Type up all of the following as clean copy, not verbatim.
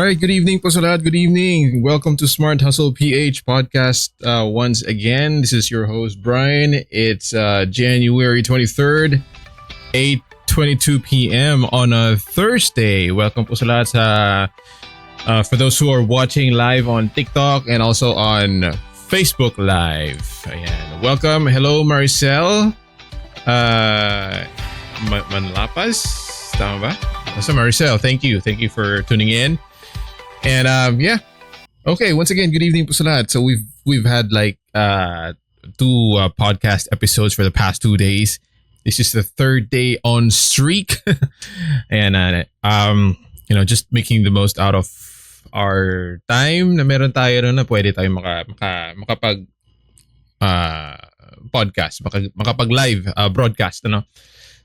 right, good evening po sa lahat. Good evening. Welcome to Smart Hustle PH podcast once again. This is your host Brian. It's January 23rd, 8:22 p.m. on a Thursday. Welcome po sa lahat sa for those who are watching live on TikTok and also on Facebook Live. Ayan. Welcome. Hello Maricel. Manlapas? Tama ba? So Maricel, thank you. Thank you for tuning in. And yeah. Okay, once again, good evening po sa lahat. So we've had like two podcast episodes for the past 2 days. This is the third day on streak. And just making the most out of our time na meron tayo na pwede tayo makapag podcast, makapag live broadcast, ano.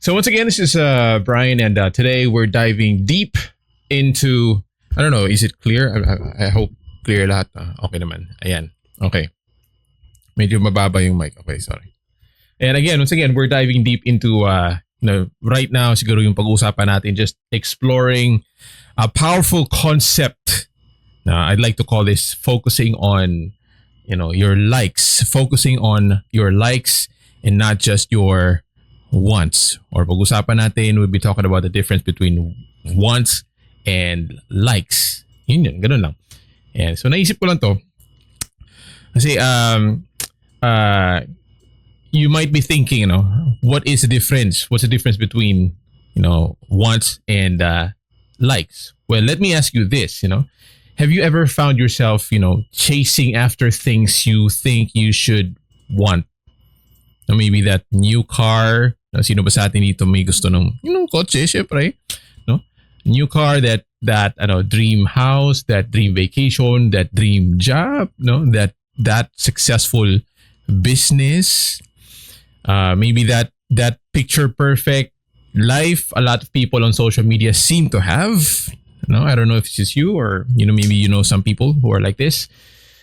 So once again, this is Brian, and today we're diving deep into, I don't know, is it clear? I hope clear lahat. Okay naman. Ayan. Okay. Medyo mababa yung mic. Okay, sorry. And again, once again, we're diving deep into, right now, siguro yung pag-uusapan natin, just exploring a powerful concept. I'd like to call this focusing on, your likes. Focusing on your likes and not just your wants. Or pag-usapan natin, we'll be talking about the difference between wants and likes. Yun, ganun lang. And so naisip ko lang to. Kasi you might be thinking, what is the difference? What's the difference between, wants and likes? Well, let me ask you this, have you ever found yourself, chasing after things you think you should want? Maybe that new car. Sino ba sa atin dito may gusto ng kotse, syempre, no? New car, that dream house, that dream vacation, that dream job, that successful business. Maybe that picture perfect life a lot of people on social media seem to have. I don't know if it's just you or maybe some people who are like this.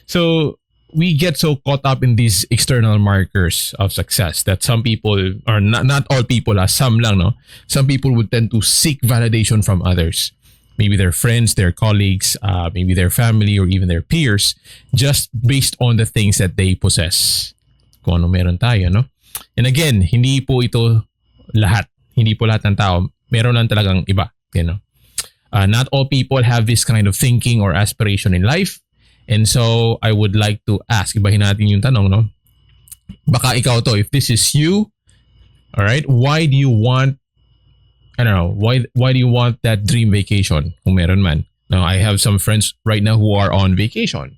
So we get so caught up in these external markers of success that some people, or not all people, some lang, no? Some people would tend to seek validation from others. Maybe their friends, their colleagues, maybe their family, or even their peers, just based on the things that they possess. Kung ano meron tayo, no? And again, hindi po ito lahat. Hindi po lahat ng tao. Meron lang talagang iba. Not all people have this kind of thinking or aspiration in life. And so, I would like to ask, ibahin natin yung tanong, no? Baka ikaw to, if this is you, all right, why do you want, I don't know, why do you want that dream vacation? Kung meron man. Now, I have some friends right now who are on vacation.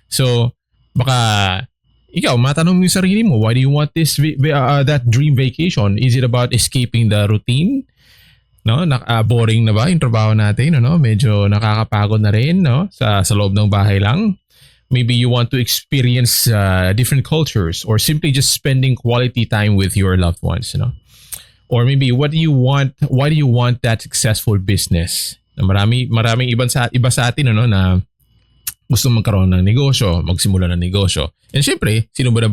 So, baka ikaw, matanong mo yung sarili mo, why do you want this that dream vacation? Is it about escaping the routine? Boring na ba yung trabaho natin, Medyo nakakapagod na rin, sa loob ng bahay lang. Maybe you want to experience different cultures, or simply just spending quality time with your loved ones, Or maybe what do you want? Why do you want that successful business? Maraming iba sa atin, na gusto magkaroon ng negosyo, magsimula ng negosyo. And syempre, sino ba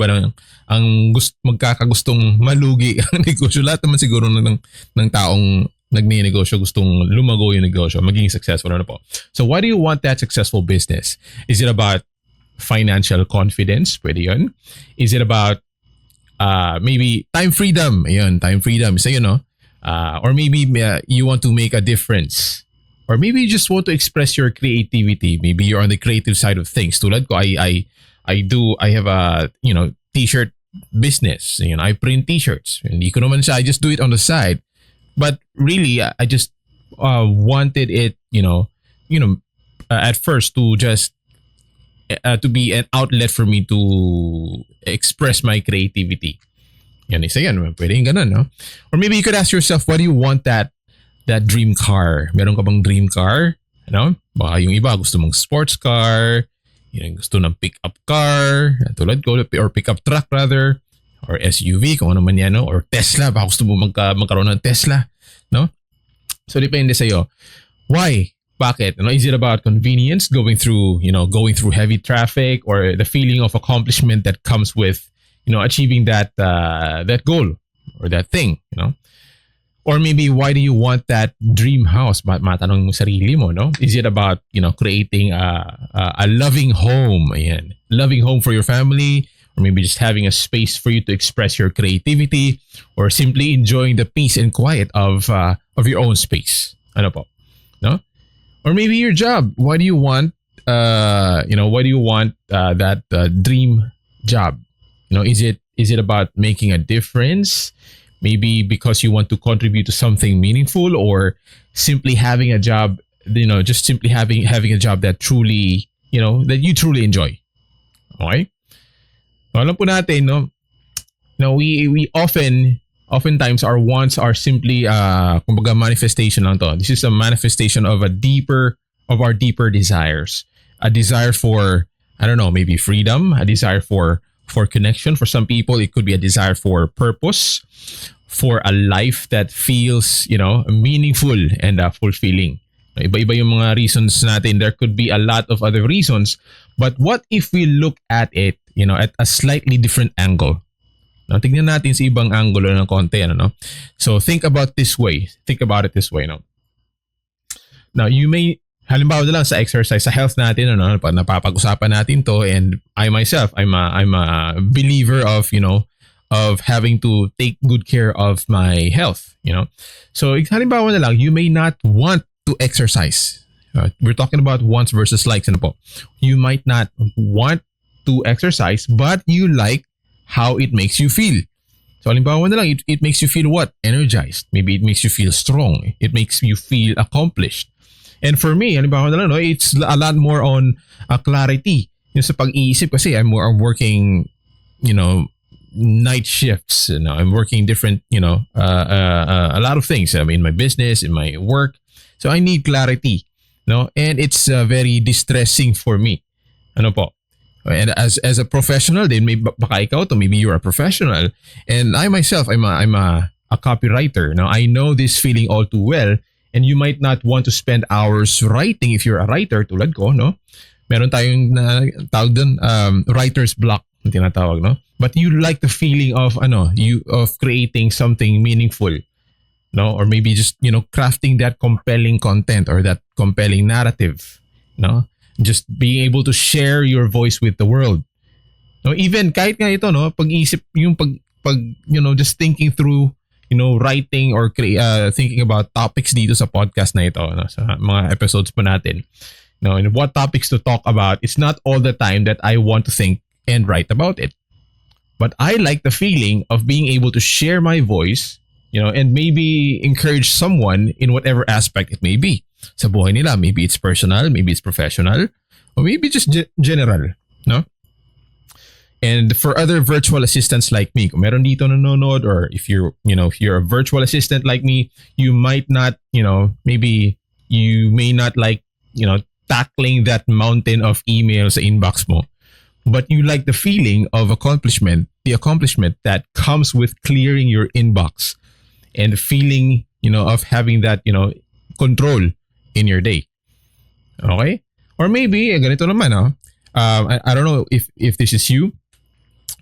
ang magkakagustong malugi ang negosyo? Lahat naman siguro ng taong nagninegosyo gustong lumago yung negosyo, maging successful, po. So why do you want that successful business? Is it about financial confidence? Pwede yun. Is it about maybe time freedom? Ayun, time freedom. So, or maybe you want to make a difference. Or maybe you just want to express your creativity. Maybe you're on the creative side of things. Tulad ko, I have a, t-shirt business. I print t-shirts. Hindi ko naman siya, I just do it on the side. But really, I just wanted it, at first to just to be an outlet for me to express my creativity. Yan, isa yan. Pwede yung ganun, no? Or maybe you could ask yourself, why do you want that dream car? Meron ka bang dream car? Baka yung iba gusto mong sports car, gusto ng pick-up car, tulad ko, or pick-up truck rather, or SUV, kung ano man yan, or Tesla, baka gusto mo magkaroon ng Tesla, no? So depende sa'yo. Why? Bakit? Is it about convenience, going through heavy traffic, or the feeling of accomplishment that comes with, achieving that goal or that thing, Or maybe why do you want that dream house? Matanong mo sarili mo, no? Is it about, creating a loving home? Ayan. Loving home for your family, or maybe just having a space for you to express your creativity, or simply enjoying the peace and quiet of your own space. Ano po? No? Or maybe your job. Why do you want that dream job? Is it about making a difference? Maybe because you want to contribute to something meaningful, or simply having a job, just simply having a job that truly, that you truly enjoy. Okay? So, alam po natin, no? We oftentimes our wants are simply kumbaga manifestation lang to. This is a manifestation of our deeper desires. A desire for, I don't know, maybe freedom, a desire for connection. For some people, it could be a desire for purpose, for a life that feels, meaningful and fulfilling. Iba-iba yung mga reasons natin. There could be a lot of other reasons. But what if we look at it, at a slightly different angle? No, tignan natin sa ibang angulo ng konti, no? So think about this way. Think about it this way, no? Now, you may, halimbawa na lang sa exercise, sa health natin, napapag-usapan natin to, and I myself, I'm a believer of, of having to take good care of my health, So, halimbawa na lang, you may not want to exercise. We're talking about wants versus likes, ano po. You might not want to exercise, but you like how it makes you feel. So, halimbawa na lang, it makes you feel what? Energized. Maybe it makes you feel strong. It makes you feel accomplished. And for me, halimbawa na lang, it's a lot more on clarity. Yung sa pag-iisip kasi I'm working, night shifts. I'm working different, a lot of things. I mean, my business, in my work. So I need clarity. And it's very distressing for me. Ano po? And as a professional, then maybe baka ikaw to, maybe you're a professional. And I myself, I'm a copywriter. Now I know this feeling all too well. And you might not want to spend hours writing if you're a writer, tulad ko, no? Meron tayong tawag dun, writer's block, tinatawag, no? But you like the feeling of creating something meaningful, no? Or maybe just, crafting that compelling content or that compelling narrative, no? Just being able to share your voice with the world. No, even kahit nga ito, no, pag-isip yung just thinking through, writing or thinking about topics dito sa podcast na ito, no, sa mga episodes po natin. And what topics to talk about, it's not all the time that I want to think and write about it. But I like the feeling of being able to share my voice, and maybe encourage someone in whatever aspect it may be. Sa buhay nila, maybe it's personal, maybe it's professional, or maybe just general, no? And for other virtual assistants like me, kung meron dito nanonood, or if you're a virtual assistant like me, you might not, maybe you may not like, tackling that mountain of emails sa inbox mo. But you like the feeling of the accomplishment that comes with clearing your inbox and the feeling, of having that, control in your day. Okay? Or maybe, ganito naman, I don't know if this is you.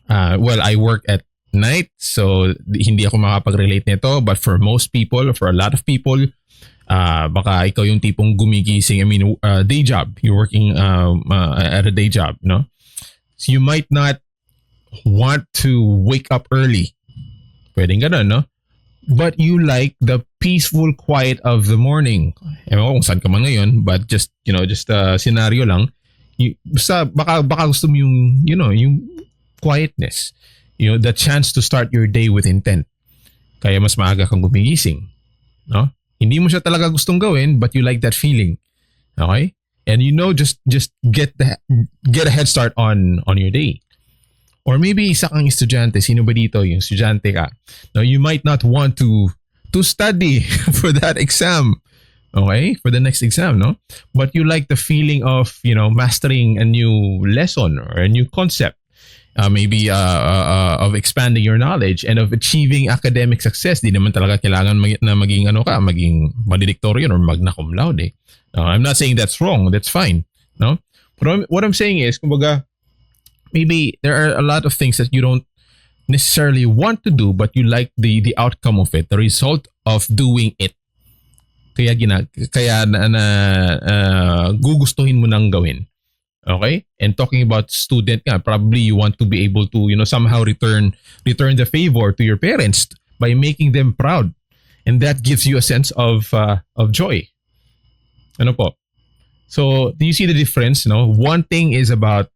Well, I work at night, so hindi ako makapag-relate nito. But for most people, for a lot of people, baka ikaw yung tipong gumigising. I mean, day job. You're working at a day job, no? So you might not want to wake up early. Pwedeng ganun, no? But you like the peaceful quiet of the morning. Ewan ko kung saan ka man ngayon, but just scenario lang. Baka gusto mo yung quietness. The chance to start your day with intent. Kaya mas maaga kang gumigising. No? Hindi mo siya talaga gustong gawin, but you like that feeling. Okay? And just get a head start on your day. Or maybe isa kang estudyante, sino ba dito yung estudyante ka? Now, you might not want to study for that exam. Okay? For the next exam, no? But you like the feeling of, mastering a new lesson or a new concept. Maybe of expanding your knowledge and of achieving academic success. Di naman talaga kailangan maging valedictorian or magna cum laude. I'm not saying that's wrong. That's fine. No? But what I'm saying is, kumbaga, maybe there are a lot of things that you don't necessarily want to do, but you like the outcome of it, the result of doing it. Kaya gugustuhin mo nang gawin. Okay? And talking about student nga, probably you want to be able to, somehow return the favor to your parents by making them proud. And that gives you a sense of joy. Ano po? So, do you see the difference? No? One thing is about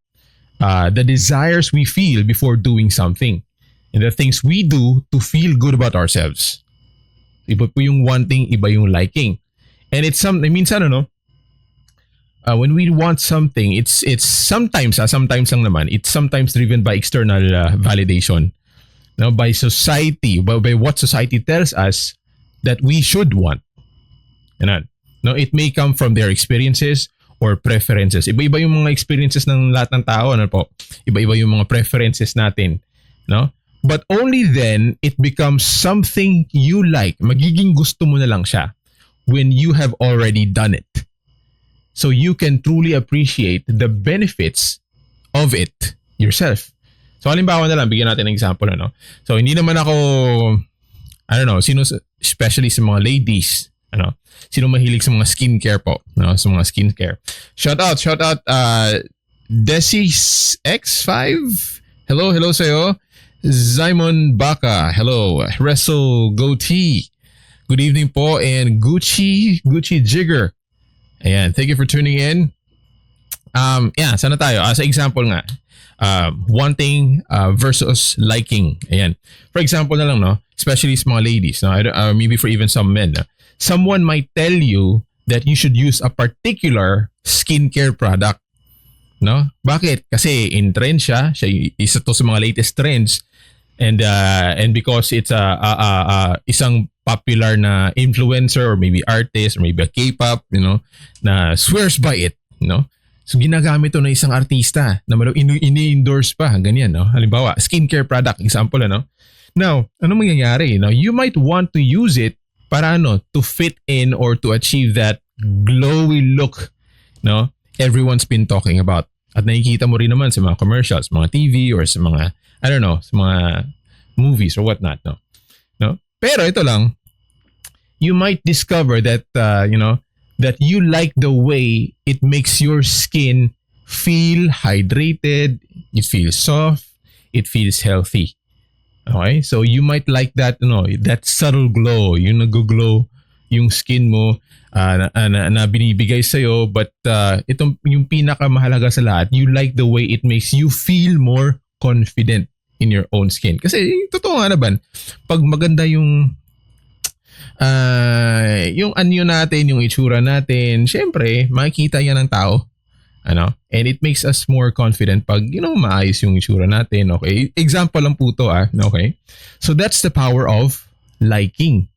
the desires we feel before doing something. And the things we do to feel good about ourselves. Iba po yung wanting, iba yung liking. And it's minsan when we want something, it's sometimes lang naman, it's sometimes driven by external validation. No, by society, by what society tells us that we should want. Yan. No, it may come from their experiences or preferences. Iba-iba yung mga experiences ng lahat ng tao, ano po? Iba-iba yung mga preferences natin, no? But only then it becomes something you like. Magiging gusto mo na lang siya when you have already done it. So you can truly appreciate the benefits of it yourself. So halimbawa na lang, bigyan natin ng example, ano? So hindi naman ako, I don't know, especially sa mga ladies, ano? Sino mahilig sa mga skincare po, no? Sa mga skincare. Shout out, Desi X5. Hello sa'yo. Simon Baka, hello. Wrestle Goatee, good evening po. And Gucci Jigger, ayan, thank you for tuning in. Sana tayo. Sa example nga, wanting versus liking. Ayan. For example na lang, no? Especially sa mga ladies, no? Maybe for even some men. No? Someone might tell you that you should use a particular skincare product. No? Bakit? Kasi in trend siya isa to sa mga latest trends. And because it's isang popular na influencer or maybe artist or maybe a K-pop, na swears by it, So ginagamit to ng isang artista na ini-endorse pa, ganyan, no? Halimbawa, skincare product example, ano? Now, ano mangyayari? You might want to use it para to fit in or to achieve that glowy look, no? Everyone's been talking about. At nakikita mo rin naman sa mga commercials, mga TV or sa mga, I don't know, sa mga movies or whatnot, no? Pero ito lang, you might discover that, that you like the way it makes your skin feel hydrated, it feels soft, it feels healthy. Okay? So you might like that, that subtle glow, yung nag-glow yung skin mo, na binibigay sa'yo, but itong yung pinakamahalaga sa lahat, you like the way it makes you feel more confident in your own skin. Kasi totoo nga naman, pag maganda yung anyo natin, yung itsura natin, syempre makikita yan ng tao, and it makes us more confident pag maayos yung itsura natin. Okay, example lang po to, okay, so that's the power of liking.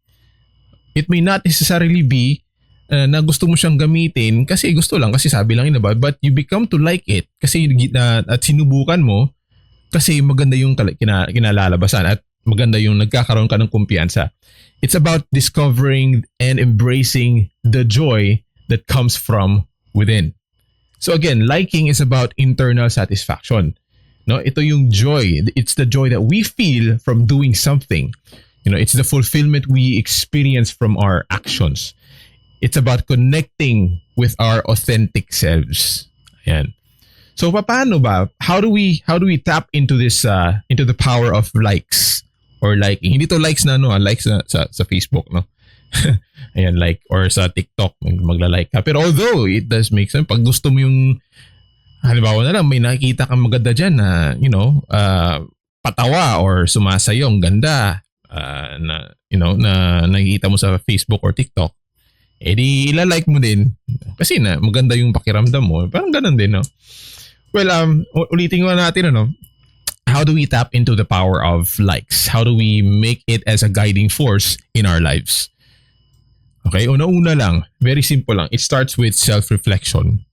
It may not necessarily be na gusto mo siyang gamitin kasi gusto lang, kasi sabi lang yun about, but you become to like it kasi at sinubukan mo kasi maganda yung kinalalabasan at maganda yung nagkakaroon ka ng kumpiyansa. It's about discovering and embracing the joy that comes from within. So again, liking is about internal satisfaction. No, ito yung joy. It's the joy that we feel from doing something. It's the fulfillment we experience from our actions. It's about connecting with our authentic selves. Ayan. So paano ba? How do we tap into this into the power of likes or liking? Hindi to likes na likes na sa Facebook, no. Ayan, like, or sa TikTok magla-like ka. Pero although it does make sense, pag gusto mo yung halimbawa na lang may nakikita kang maganda diyan na patawa or sumasayaw, ang ganda, na nakikita mo sa Facebook or TikTok, di ila-like mo din kasi na maganda yung pakiramdam mo. Parang ganun din, no? Well, ulitin ko natin, how do we tap into the power of likes? How do we make it as a guiding force in our lives? Okay, una-una lang, very simple lang. It starts with self-reflection.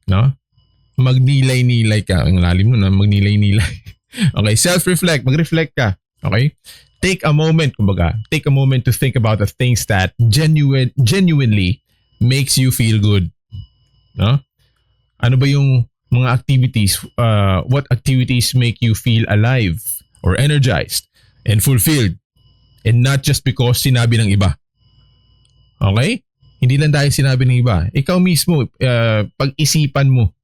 No? Magnilay-nilay ka. Ang lalim mo na, magnilay-nilay. Okay, self-reflect, mag-reflect ka. Okay? Take a moment to think about the things that genuinely makes you feel good. No? Ano ba yung mga activities, what activities make you feel alive or energized and fulfilled? And not just because sinabi ng iba. Okay? Hindi lang dahil sinabi ng iba. Ikaw mismo, pag-isipan mo,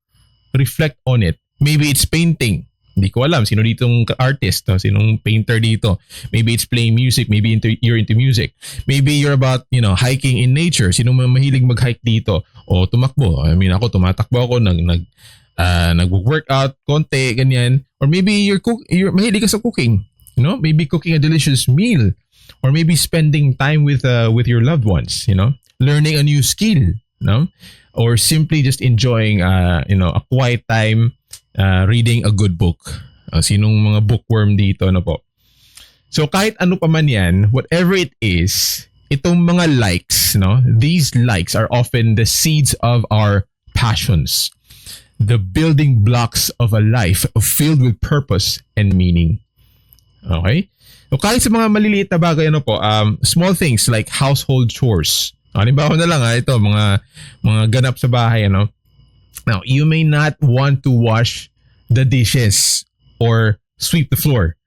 reflect on it. Maybe it's painting. Hindi ko alam sino ditong artist, no? Sinong painter dito. Maybe it's playing music, maybe you're into music. Maybe you're about, hiking in nature. Sino mahilig mag-hike dito o tumakbo. I mean, ako tumatakbo ako, nag-workout konti, ganyan. Or maybe you're mahilig ka sa cooking. Maybe cooking a delicious meal, or maybe spending time with your loved ones, learning a new skill, or simply just enjoying a quiet time, reading a good book. Sinong mga bookworm dito, po? So kahit ano pa man yan, whatever it is, itong mga likes, these likes are often the seeds of our passions, the building blocks of a life filled with purpose and meaning. Okay? So kahit sa mga maliliit na bagay, po, small things like household chores. Halimbawa na lang, ito, mga ganap sa bahay, Now, you may not want to wash the dishes or sweep the floor,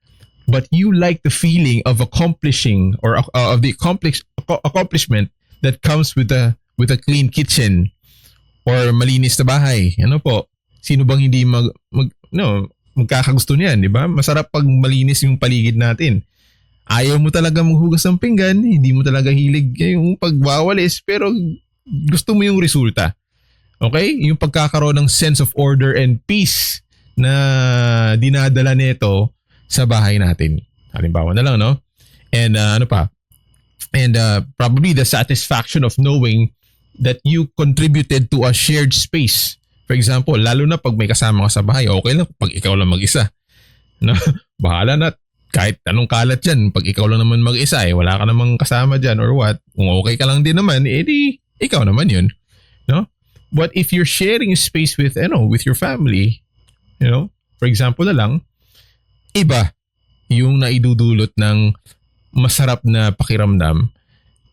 but you like the feeling of accomplishing, or of the accomplishment that comes with a clean kitchen or malinis na bahay. Po? Sino bang hindi magkakagusto niyan, di ba? Masarap pag malinis yung paligid natin. Ayaw mo talaga maghugas ng pinggan, hindi mo talaga hilig yung pagwawalis, pero gusto mo yung resulta. Okay? Yung pagkakaroon ng sense of order and peace na dinadala nito sa bahay natin. Halimbawa na lang, no? And ano pa? And probably the satisfaction of knowing that you contributed to a shared space. For example, lalo na pag may kasama ka sa bahay, okay lang pag ikaw lang mag-isa. No? Bahala na. Kahit anong kalat dyan, pag ikaw lang naman mag-isa, wala ka namang kasama dyan or what. Kung okay ka lang din naman, di ikaw naman yun. No? But if you're sharing space with your family, for example na lang, iba yung naidudulot ng masarap na pakiramdam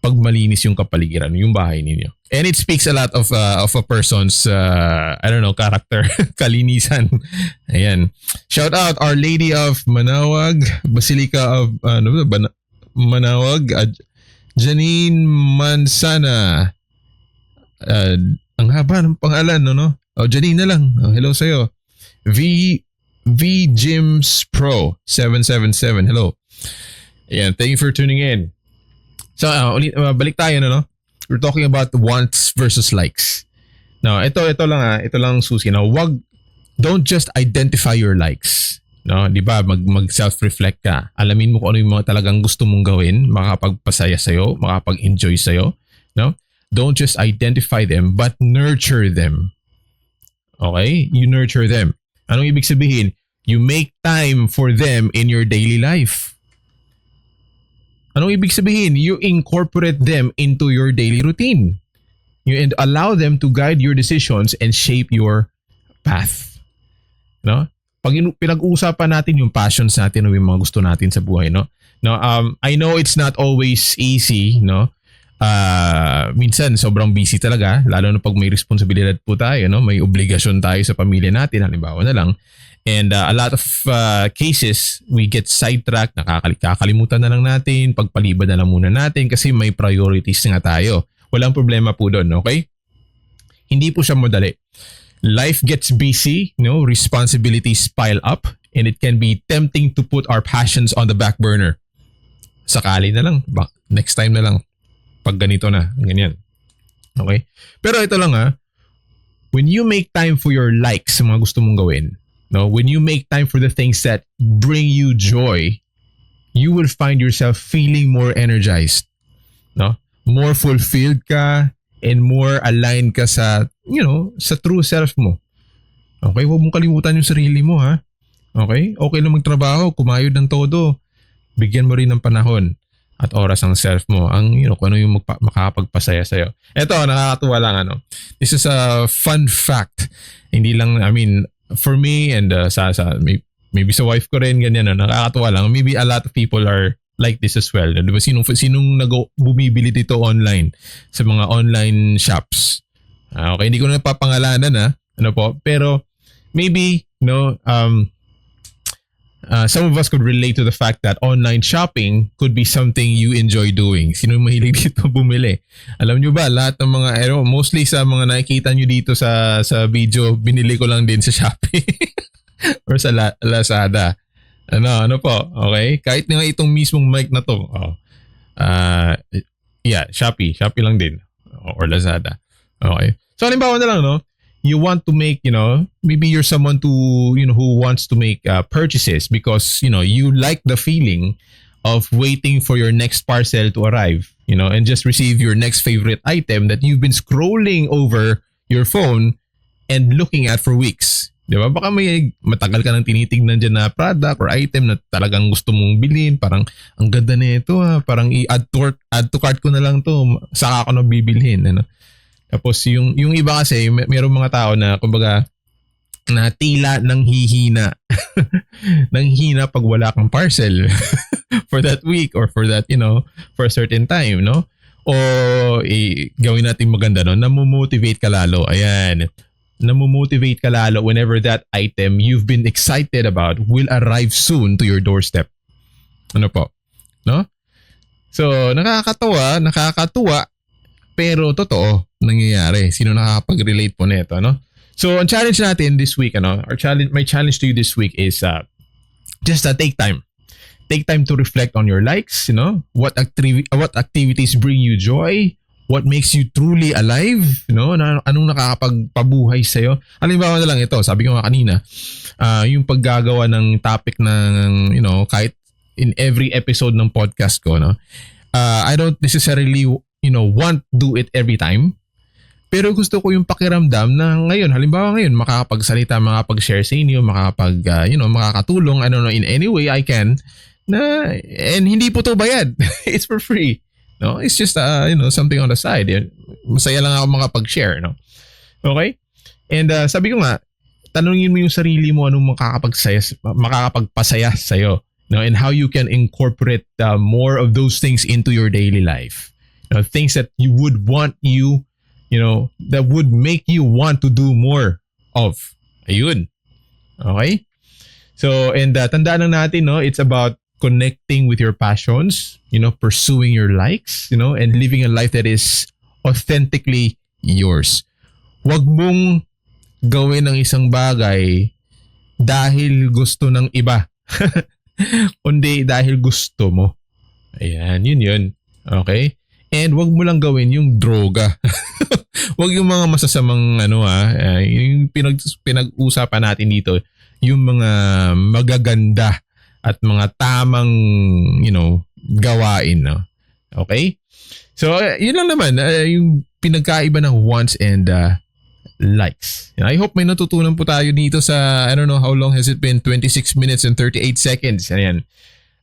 pag malinis yung kapaligiran, yung bahay ninyo. And it speaks a lot of a person's character, kalinisan. Ayan. Shout out Our Lady of Manawag, Basilica of Manawag, Janine Mansana. Ang haba ng pangalan, no? Janine na lang. Hello sa'yo. V Gyms Pro 777. Hello. Ayan, thank you for tuning in. So, balik tayo, no? We're talking about wants versus likes. Now, ito lang susi. Now, don't just identify your likes. No, 'di ba? Mag self-reflect ka. Alamin mo kung ano yung mga talagang gusto mong gawin, makapagpasaya sa'yo, makapag-enjoy sa'yo, no? Don't just identify them, but nurture them. Okay? You nurture them. Anong ibig sabihin? You make time for them in your daily life. Anong ibig sabihin? You incorporate them into your daily routine. You allow them to guide your decisions and shape your path. No? Pag pinag-uusapan natin yung passions natin o yung mga gusto natin sa buhay, no? No, I know it's not always easy, no? Minsan sobrang busy talaga, lalo na pag may responsibilidad po tayo, no? May obligasyon tayo sa pamilya natin, halimbawa na lang. And a lot of cases, we get sidetracked, nakakalimutan na lang natin, pagpalibad na lang muna natin kasi may priorities nga tayo. Walang problema po doon, okay? Hindi po siya madali. Life gets busy, responsibilities pile up, and it can be tempting to put our passions on the back burner. Sakali na lang, next time na lang, pag ganito na, ganyan. Okay? Pero ito lang when you make time for your likes sa mga gusto mong gawin, when you make time for the things that bring you joy, you will find yourself feeling more energized. No? More fulfilled ka and more aligned ka sa, sa true self mo. Okay? Huwag mong kalimutan yung sarili mo, ha? Okay? Okay na magtrabaho, kumayod ng todo. Bigyan mo rin ng panahon at oras ang self mo. Ang, kung ano yung makakapagpasaya sa'yo. Eto, nakakatuwa lang, This is a fun fact. Hindi lang, for me and maybe sa wife ko rin ganyan, nakakatuwa lang. Maybe a lot of people are like this as well. Diba? Sinong bumibili dito online sa mga online shops? Okay, hindi ko na napapangalanan po. Pero maybe some of us could relate to the fact that online shopping could be something you enjoy doing. Sino yung mahilig dito bumili? Alam nyo ba, lahat ng mga, mostly sa mga nakikita nyo dito sa video, binili ko lang din sa Shopee or sa Lazada. Ano po, okay? Kahit nga itong mismong mic na to, yeah, Shopee lang din. Or Lazada. Okay. So, halimbawa na lang, no? You want to make, maybe you're someone who wants to make purchases because, you like the feeling of waiting for your next parcel to arrive, and just receive your next favorite item that you've been scrolling over your phone and looking at for weeks. Di ba? Baka may matagal ka nang tinitingnan dyan na product or item na talagang gusto mong bilhin. Parang, ang ganda na ito Parang i-add to cart ko na lang to. Saka ako na bibilhin. Tapos yung iba kasi, mayroong mga tao na kumbaga na tila nang hihina. Nang hina pag wala kang parcel for that week or for that, for a certain time, no? O gawin natin maganda, no? Namomotivate ka lalo. Ayan. Namomotivate ka lalo whenever that item you've been excited about will arrive soon to your doorstep. Ano po? No? So, nakakatuwa, pero totoo nangyayari. Sino nakakapag-relate po nito, no? So, ang challenge natin this week, my challenge to you this week is just take time. Take time to reflect on your likes, what activities bring you joy, what makes you truly alive, anong nakakapagpabuhay sa'yo. Halimbawa na lang ito, sabi ko nga kanina, yung paggagawa ng topic ng, kahit in every episode ng podcast ko, I don't necessarily want do it every time. Pero gusto ko yung pakiramdam na ngayon, halimbawa ngayon, makakapagsalita, makakapag-share sa inyo, makakatulong, in any way I can, and hindi po to bayad. It's for free. No, it's just something on the side. Masaya lang ako makapag-share, no. Okay? And sabi ko nga, tanungin mo yung sarili mo anong makakapagpasaya sa'yo, and how you can incorporate more of those things into your daily life. Things that you would want that would make you want to do more of. Ayun. Okay? So, and tandaan lang natin, it's about connecting with your passions, pursuing your likes, and living a life that is authentically yours. Huwag mong gawin ang isang bagay dahil gusto ng iba. Kundi dahil gusto mo. Ayan, yun. Okay? And wag mo lang gawin yung droga. Wag yung mga masasamang yung pinag-usapan natin dito, yung mga magaganda at mga tamang, gawain, no? Okay? So, yun lang naman, yung pinagkaiba ng wants and likes. And I hope may natutunan po tayo dito sa, I don't know how long has it been, 26 minutes and 38 seconds. Ayan.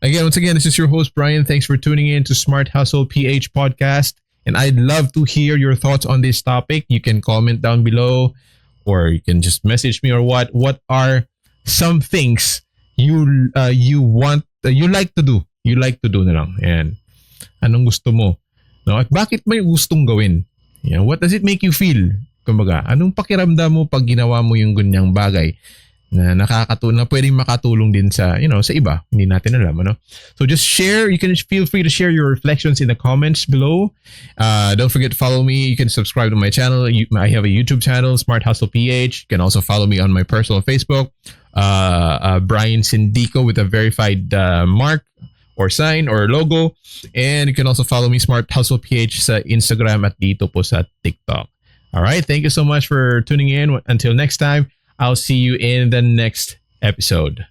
Again, once again, this is your host, Brian. Thanks for tuning in to Smart Hustle PH podcast. And I'd love to hear your thoughts on this topic. You can comment down below or you can just message me or what. What are some things you like to do? You like to do na lang. Ayan. Anong gusto mo? No? At bakit may gustong gawin? Ayan. What does it make you feel? Kumbaga, anong pakiramdam mo pag ginawa mo yung ganyang bagay? Na pwedeng makatulong din sa sa iba, hindi natin alam, so just share. You can feel free to share your reflections in the comments below. Don't forget to follow me. You can subscribe to my channel. I have a YouTube channel, Smart Hustle PH. You can also follow me on my personal Facebook, Brian Sindico, with a verified mark or sign or logo. And you can also follow me, Smart Hustle PH, sa Instagram at dito po sa TikTok. All right, thank you so much for tuning in. Until next time, I'll see you in the next episode.